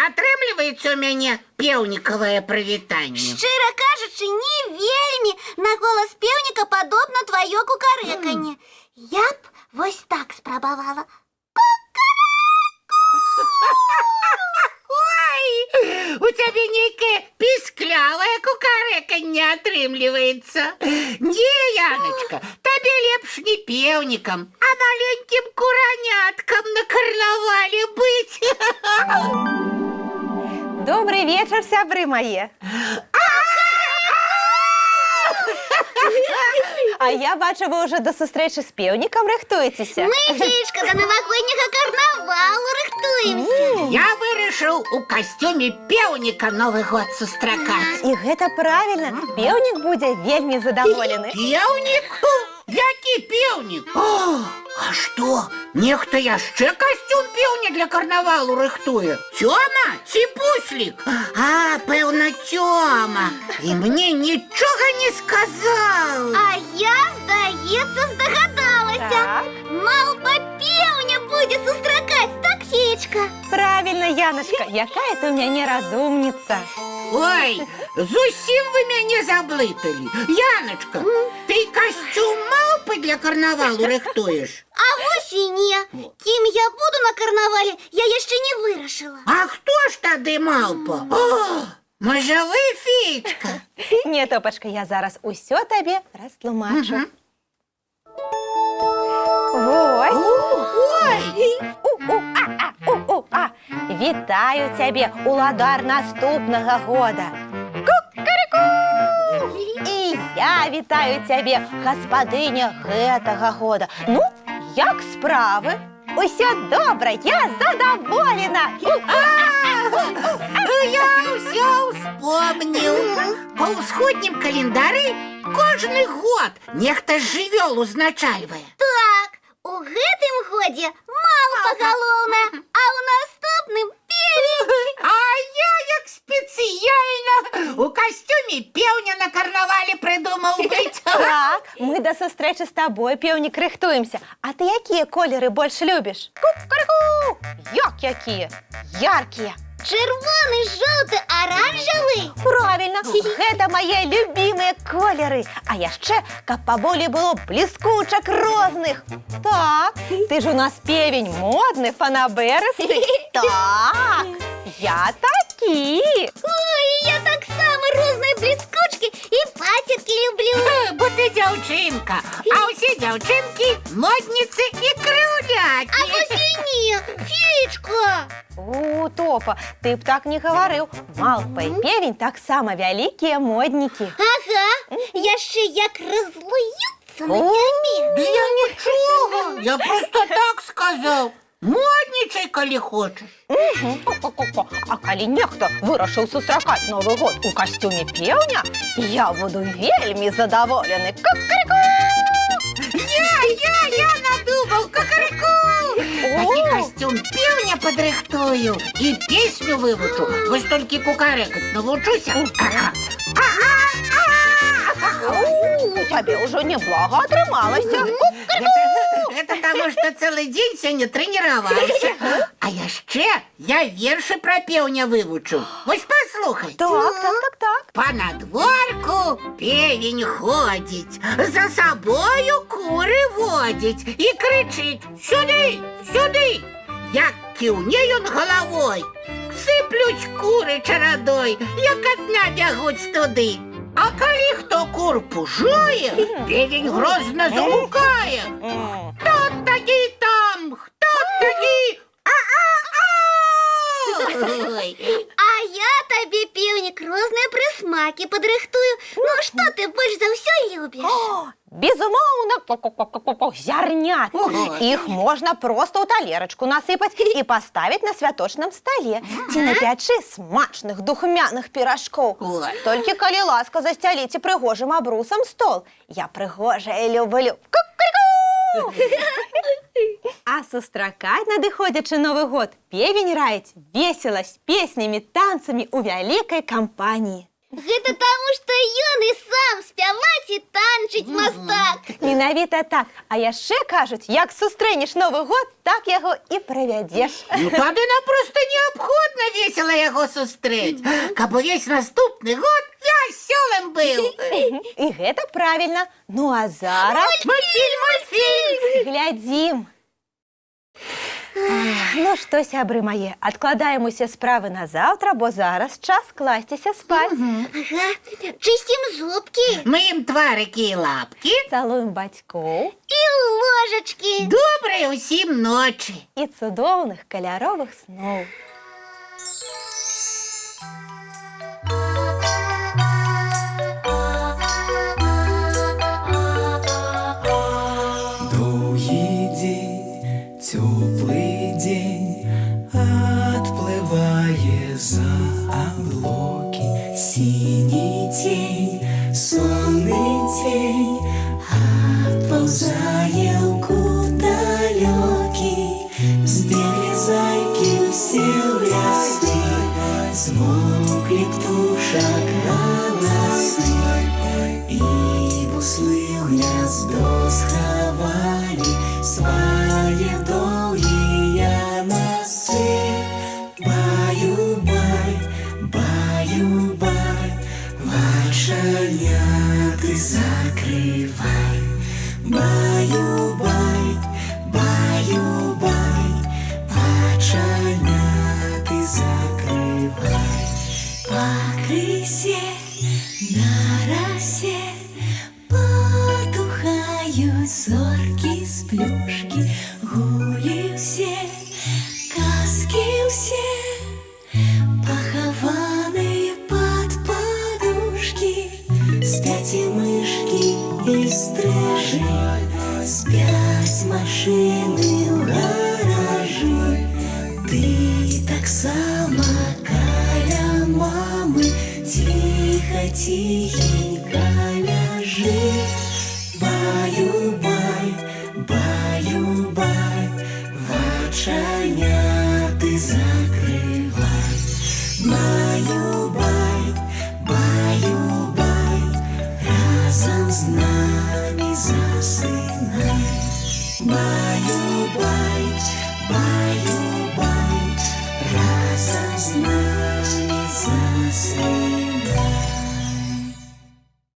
Атрымліваецца ў мяне пеўнікавае прывітанне. Шчыра кажучы, не вельмі. На голас пеўніка падобна тваё кукарэканне. Я б вось так спрабавала. Ой, у цябе нейкае пісклявае кукарэканне атрымліваецца. Не, Яночка, табе лепш не пеўнікам, а маленькім кураняткам на карнавале быць. Добрый вечер, сябры мои. А я бачу, вы уже до сустрэчы з пеўнікам рыхтуецеся. Мы, Феечка, до навагодняга карнавалу рыхтуемся. Я вырашыў у касцюме пеўніка Новы год сустракаць. І гэта правильно. Пеўнік будзе вельмі задаволены. Пеўнік? Які пеўнік? А што? Нехта яшчэ касцюм пеўня для карнавалу рыхтуе? Цёма ці Пуслік? А, пэўна, Цёма. І мне нічога не сказаў. А я, здаецца, здагадалася. Так. Малпа пеўня будзе сустракаць, так, Феечка? Правильно, Яночка, якая ты у мяне разумніца. Ой, зусім вы мяне заблыталі. Яночка, ты касцюм малпы для карнавалу рыхтуеш? А вось і не. Кім я буду на карнавале, я яшчэ не вырашыла. А хто ж тады малпа? О, можа вы, Феечка? Не, Топачка, я зараз усё табе растлумачу. Вось. Ой! У-у-а-а. Вітаю цябе, уладар наступнага года. Ку-ку-ку! І я вітаю цябе, гаспадыня гэтага года. Ну, як справы? Усё добра, я задаволена. Я ўсё успомніў. Па ўсходнім календары кожны год нехта жывёл узначальвае. Так, у гэтым годзе малпа галоўная, а ў наступным певень. А я як спецыяльна у касцюме пеўня на карнавале прыдумаў быць. Так, мы да сустрэчы з табой, пеўнік, рыхтуемся. А ты якія колеры больш любіш? Ку-ку-ку! Як якія? Яркія. Чырвоны, жоўты, аранжавы. Правильно, гэта мае любімыя колеры. А яшчэ, каб паболей было бліскучак розных. Так, ты ж у нас певень модны, фанабэрысты. Так, я такі. Ой, я таксама розныя бліскучкі і пацеркі люблю. Бо ты дзяўчынка, а ўсе дзяўчынкі модніцы і крыўлякі. А вось і не, Феечка. У, Топа, ты б так не гаварыў. Малпа і певень таксама вялікія моднікі. Ага, яшчэ як разлуюцца на цябе. Да я нічога, я просто так сказаў. Моднічай, калі хочаш. А калі нехта вырашыў сустракаць Новы год у касцюме пеўня, я буду вельмі задаволены. Ку-ку-ку! Я надумаў, кукарэку! Такі касцюм пеўня падрыхтую і песню вывучу. Вось толькі кукарэкаць навучуся. У цябе ўжо неблага атрымалася. Это таму, што цэлы дзень сёння трэніраваўся. А яшчэ я вершы пра пеўня вывучу. Вось паслухай. Так. Па надворку певень ходзіць, за сабою куры водзіць і крычыць: сюды, сюды! Як кіўне ён галавой, сыплюць куры чарадой, як адна бягуць туды. А калі хто кур пужае, певень грозна загукае: хто такі там, хто такі? А я табе, пеўнік, розныя прысмакі падрыхтую. Ну, што ты больш за ўсё любіш? Безумоўна, зярняты. Іх можна проста ў талерачку насыпаць і паставіць на святочным стале ці на пячы смачных духмяных піражкоў. Толькі калі ласка, засцяліце прыгожым абрусам стол. Я прыгожае люблю. Ку-ку-ку! А сустракаць надыходзячы Новы год певень раіць весела з песнямі, танцамі ў вялікай кампаніі. Гэта таму, што ён і сам спяваць і танчыць мастак. Менавіта так. А яшчэ кажуць, як сустрэнеш Новы год, так яго і правядзеш. Ну тады нам проста неабходна весела яго сустрэць, каб увесь наступны год вясёлым быў. І гэта правільна. Ну а зараз Мультфільм! глядзім. Ну што, сябры мае, адкладаем усе справы на заўтра, бо зараз час класціся спаць. Ага, чысцім зубкі Мыем тварыкі і лапкі. Цалуем бацькоў і ложачкі. Добрай усім ночы. і цудоўных каляровых сноў. Долгий день, теплый день, отплывая за облаки. Синий тень, сонный тень, отползая в далекий. Сбегли зайки все в леса, смолкли птушек голосы, и буслы в гнездо сховали свои долгие носы. Баю-бай, баю-бай, вошаняты закрывай. Баю-бай, баю-бай, вошаняты закрывай. По крысе на росе потухают зорки с плюшки. Гули все, каски все, похованные под подушки. Спят и мышки, и стрижи, спят машины в гаражи. Ты так само каля мамы, тихо-тихенько ляжи. Баю-бай, баю-бай, вочаняты закрывай. Баю-бай, баю-бай, разом с нами засынай. Баю-бай, баю-бай, разом с нами засынай.